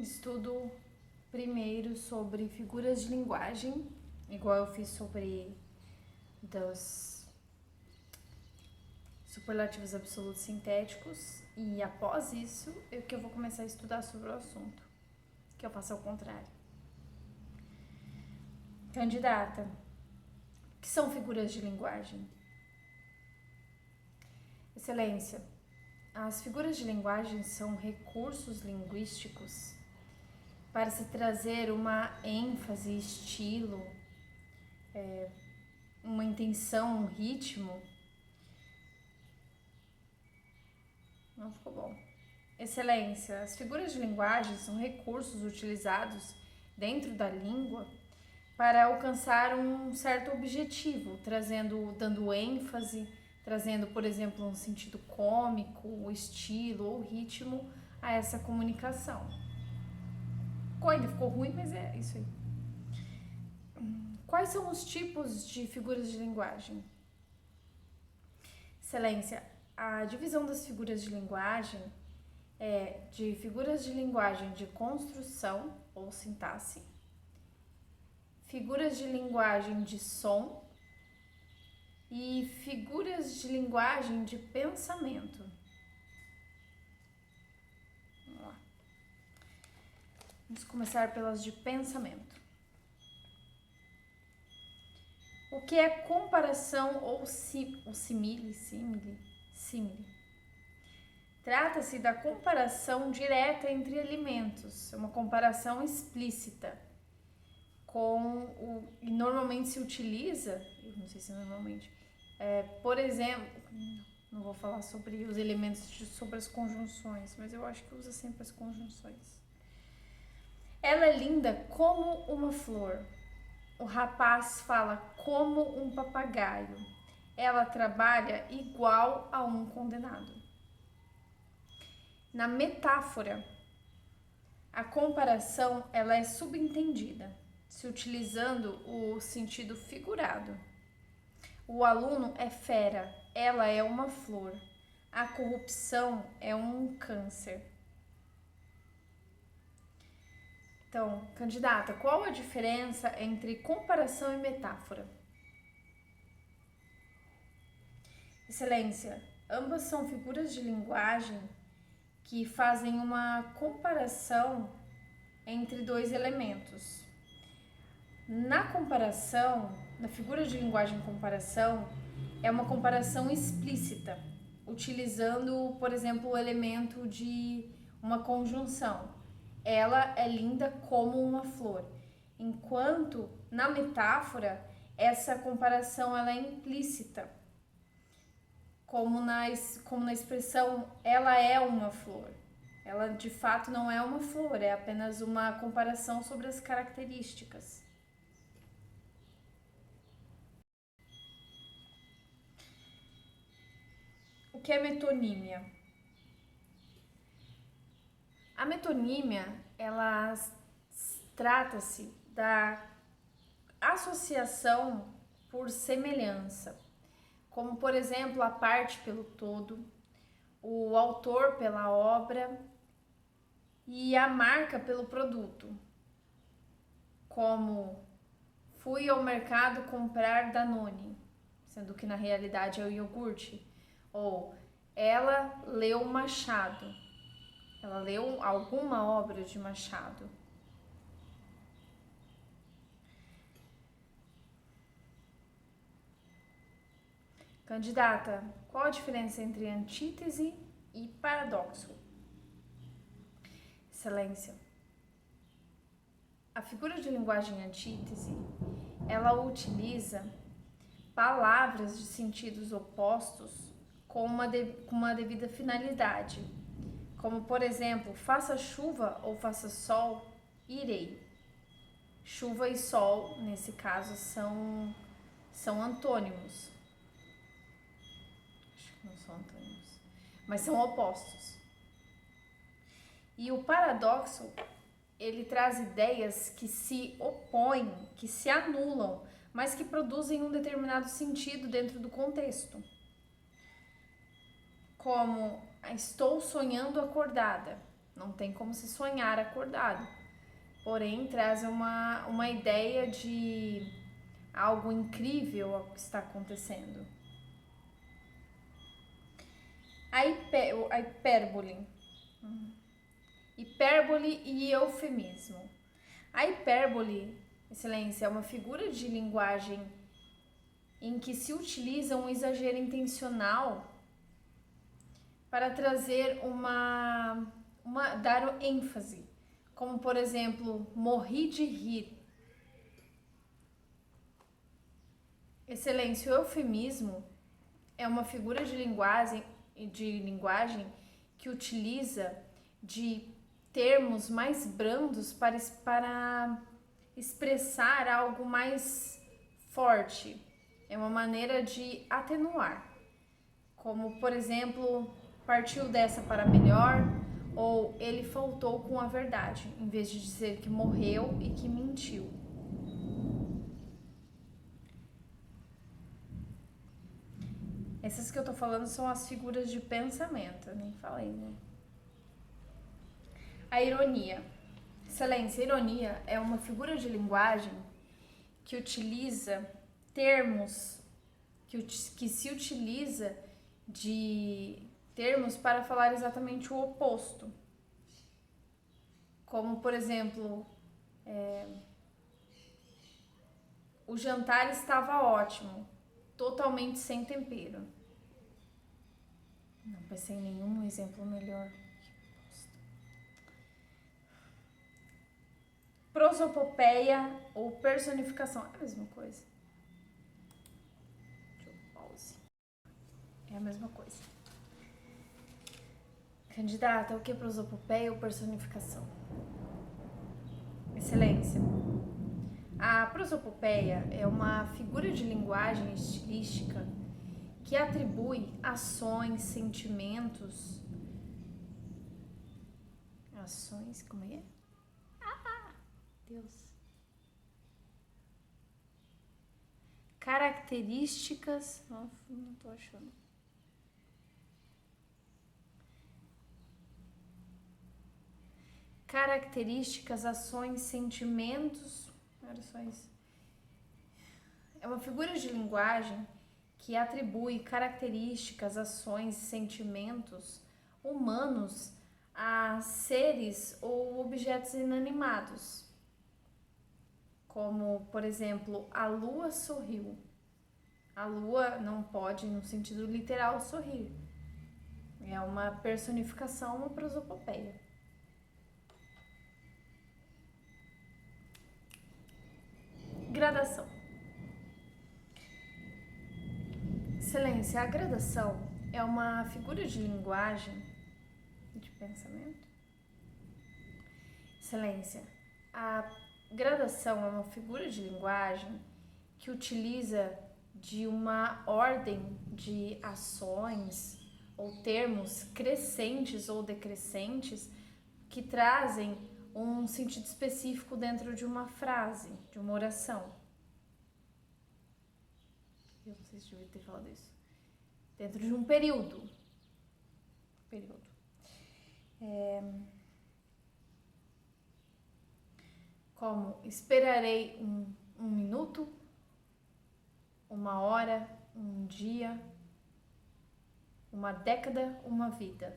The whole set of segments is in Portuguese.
estudo primeiro sobre figuras de linguagem, igual eu fiz sobre dos superlativos absolutos sintéticos, e após isso é que eu vou começar a estudar sobre o assunto, que eu faço ao contrário. Candidata, o que são figuras de linguagem? Excelência, as figuras de linguagem são recursos linguísticos para se trazer uma ênfase, estilo, uma intenção, um ritmo. Não ficou bom. Excelência, as figuras de linguagem são recursos utilizados dentro da língua para alcançar um certo objetivo, dando ênfase, trazendo, por exemplo, um sentido cômico, o estilo ou ritmo a essa comunicação. Ainda ficou ruim, mas é isso aí. Quais são os tipos de figuras de linguagem? Excelência, a divisão das figuras de linguagem é de figuras de linguagem de construção ou sintaxe, figuras de linguagem de som e figuras de linguagem de pensamento. Vamos lá. Vamos começar pelas de pensamento. O que é comparação ou simile? Trata-se da comparação direta entre alimentos, é uma comparação explícita, e normalmente se utiliza, eu não sei se normalmente, por exemplo, não vou falar sobre os elementos, sobre as conjunções, mas eu acho que usa sempre as conjunções. Ela é linda como uma flor. O rapaz fala como um papagaio. Ela trabalha igual a um condenado. Na metáfora, a comparação ela é subentendida, se utilizando o sentido figurado. O aluno é fera, ela é uma flor. A corrupção é um câncer. Então, candidata, qual a diferença entre comparação e metáfora? Excelência, ambas são figuras de linguagem que fazem uma comparação entre dois elementos. Na comparação, na figura de linguagem comparação, é uma comparação explícita, utilizando, por exemplo, o elemento de uma conjunção. Ela é linda como uma flor. Enquanto, na metáfora, essa comparação ela é implícita, como na expressão ela é uma flor. Ela de fato não é uma flor, é apenas uma comparação sobre as características. O que é metonímia? A metonímia, ela trata-se da associação por semelhança, como por exemplo a parte pelo todo, o autor pela obra e a marca pelo produto, como fui ao mercado comprar Danone, sendo que na realidade é o iogurte, ou ela leu Machado, ela leu alguma obra de Machado. Candidata, qual a diferença entre antítese e paradoxo? Excelência. A figura de linguagem antítese, ela utiliza palavras de sentidos opostos com uma devida finalidade. Como, por exemplo, faça chuva ou faça sol, irei. Chuva e sol, nesse caso, são antônimos. Acho que não são antônimos, mas são opostos. E o paradoxo, ele traz ideias que se opõem, que se anulam, mas que produzem um determinado sentido dentro do contexto. Como estou sonhando acordada. não tem como se sonhar acordado. Porém, traz uma ideia de algo incrível ao que está acontecendo. A hipérbole. Hipérbole e eufemismo. A hipérbole, excelência, é uma figura de linguagem em que se utiliza um exagero intencional para trazer dar ênfase, como por exemplo, morri de rir. Excelência, o eufemismo é uma figura de linguagem que utiliza de termos mais brandos para expressar algo mais forte. É uma maneira de atenuar, como por exemplo, partiu dessa para melhor, ou ele faltou com a verdade, em vez de dizer que morreu e que mentiu. Essas que eu tô falando são as figuras de pensamento, eu nem falei, né? A ironia. Excelência, ironia é uma figura de linguagem que utiliza termos, que se utiliza de termos para falar exatamente o oposto. Como, por exemplo, o jantar estava ótimo, totalmente sem tempero. Não pensei em nenhum exemplo melhor. Prosopopeia ou personificação. É a mesma coisa. Deixa eu pause. É a mesma coisa. Candidata, o que é prosopopeia ou personificação? Excelência. A prosopopeia é uma figura de linguagem estilística que atribui ações, sentimentos. Ações, como é? Deus. Características. Não tô achando. Características, ações, sentimentos. Era só isso. É uma figura de linguagem que atribui características, ações e sentimentos humanos a seres ou objetos inanimados. Como, por exemplo, a lua sorriu. A lua não pode, no sentido literal, sorrir. É uma personificação, uma prosopopeia. Gradação. Excelência, a gradação é uma figura de linguagem, de pensamento. Excelência, a gradação é uma figura de linguagem que utiliza de uma ordem de ações ou termos crescentes ou decrescentes que trazem um sentido específico dentro de uma frase, de uma oração. Eu não sei se eu devia ter falado isso. Dentro de um período. Como esperarei um minuto, uma hora, um dia, uma década, uma vida.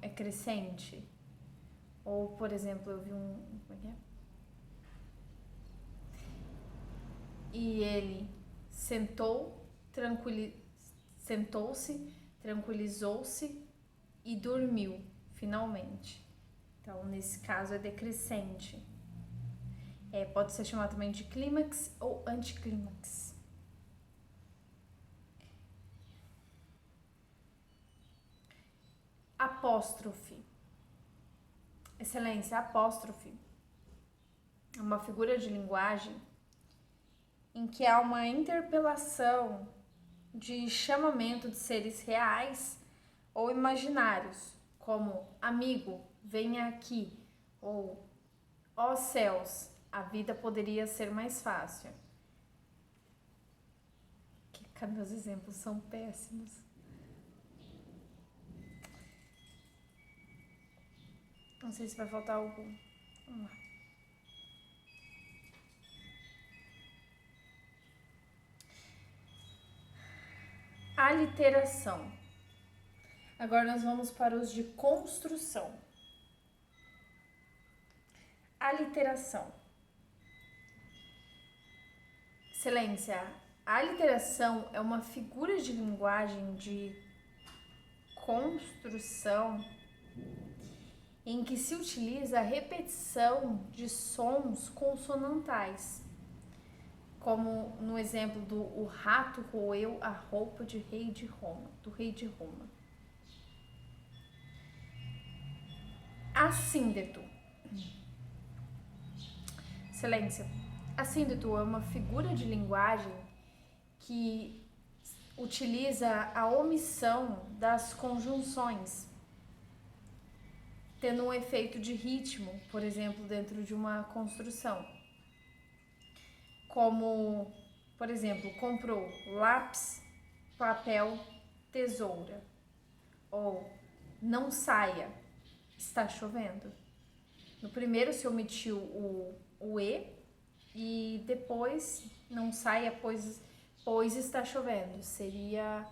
É crescente. Ou, por exemplo, eu vi como é que é? E ele sentou-se, tranquilizou-se e dormiu, finalmente. Então, nesse caso, é decrescente. Pode ser chamado também de clímax ou anticlímax. Apóstrofe. Excelência, apóstrofe é uma figura de linguagem em que há uma interpelação de chamamento de seres reais ou imaginários, como amigo, venha aqui, ou ó céus, a vida poderia ser mais fácil. Que meus exemplos são péssimos. Não sei se vai faltar algum. Vamos lá. Aliteração. Agora nós vamos para os de construção. Aliteração. Excelência, a aliteração é uma figura de linguagem de construção em que se utiliza a repetição de sons consonantais, como no exemplo do o rato roeu a roupa do rei de Roma. Assíndeto. Excelência, assíndeto é uma figura de linguagem que utiliza a omissão das conjunções, tendo um efeito de ritmo, por exemplo, dentro de uma construção. Como, por exemplo, comprou lápis, papel, tesoura. Ou não saia, está chovendo. No primeiro se omitiu o e depois não saia, pois está chovendo. Seria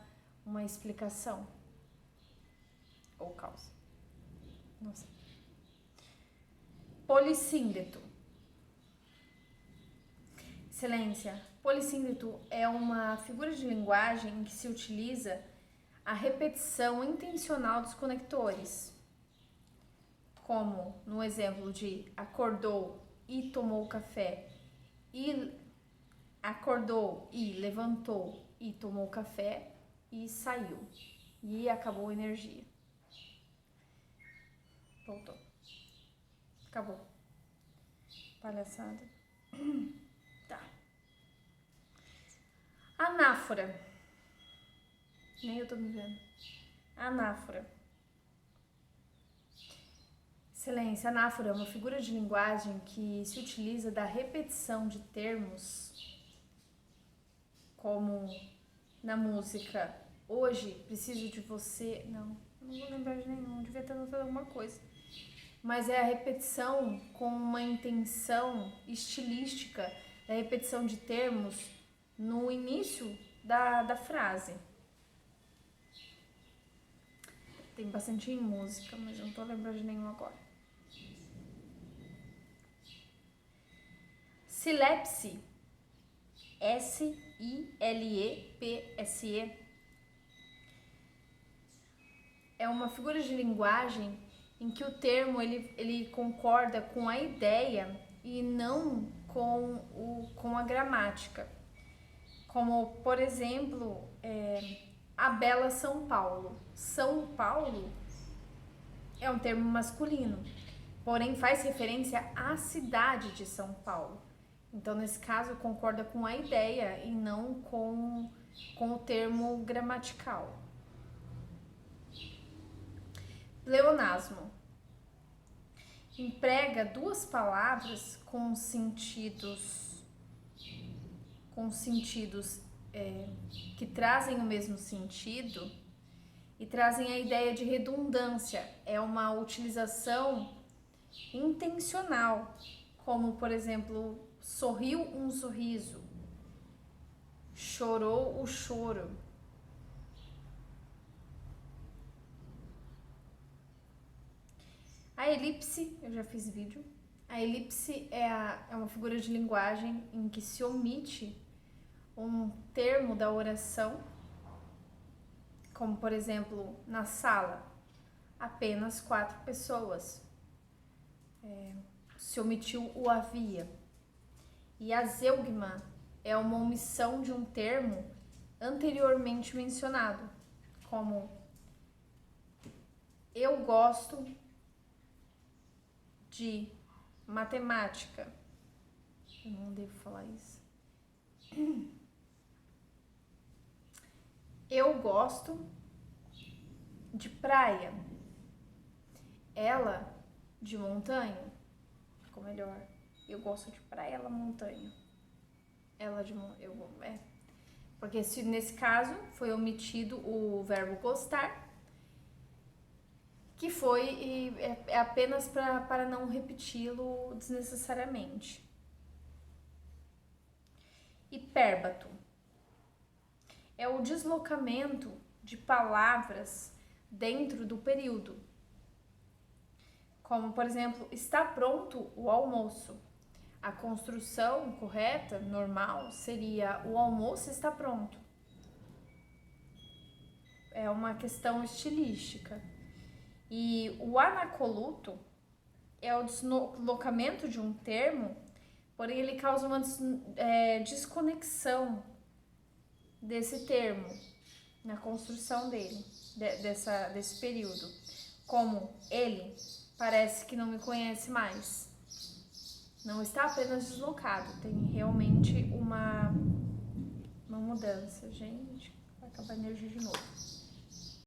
uma explicação ou causa. Não sei. Polissíndeto. Excelência, polissíndeto é uma figura de linguagem em que se utiliza a repetição intencional dos conectores, como no exemplo de acordou e tomou café, e acordou e levantou e tomou café e saiu, e acabou a energia. Voltou. Acabou. Palhaçada. Tá. Anáfora. Nem eu tô me vendo. Anáfora. Excelência, anáfora é uma figura de linguagem que se utiliza da repetição de termos, como na música Hoje Preciso de Você. Não vou lembrar de nenhum, devia ter anotado alguma coisa. Mas é a repetição com uma intenção estilística, a repetição de termos no início da frase. Tem bastante em música, mas eu não tô lembrando de nenhum agora. Silepse, S-I-L-E-P-S-E, é uma figura de linguagem em que o termo ele concorda com a ideia e não com a gramática. Como, por exemplo, a bela São Paulo. São Paulo é um termo masculino, porém faz referência à cidade de São Paulo. Então, nesse caso, concorda com a ideia e não com o termo gramatical. Pleonasmo. Emprega duas palavras com sentidos que trazem o mesmo sentido e trazem a ideia de redundância. É uma utilização intencional, como, por exemplo, sorriu um sorriso, chorou o choro. A elipse, eu já fiz vídeo. A elipse é uma figura de linguagem em que se omite um termo da oração, como, por exemplo, na sala, apenas 4 pessoas. Se omitiu o havia. E a zeugma é uma omissão de um termo anteriormente mencionado, como eu gosto de matemática. Eu não devo falar isso. Eu gosto de praia. Ela de montanha. Ficou melhor. Eu gosto de praia, ela montanha. Ela de montanha. Porque nesse caso foi omitido o verbo gostar que foi e é apenas para não repeti-lo desnecessariamente. Hipérbato é o deslocamento de palavras dentro do período. Como, por exemplo, está pronto o almoço. A construção correta, normal, seria o almoço está pronto. É uma questão estilística. E o anacoluto é o deslocamento de um termo, porém ele causa uma desconexão desse termo na construção dele, desse período. Como ele parece que não me conhece mais. Não está apenas deslocado, tem realmente uma mudança. Gente, vai acabar a energia de novo.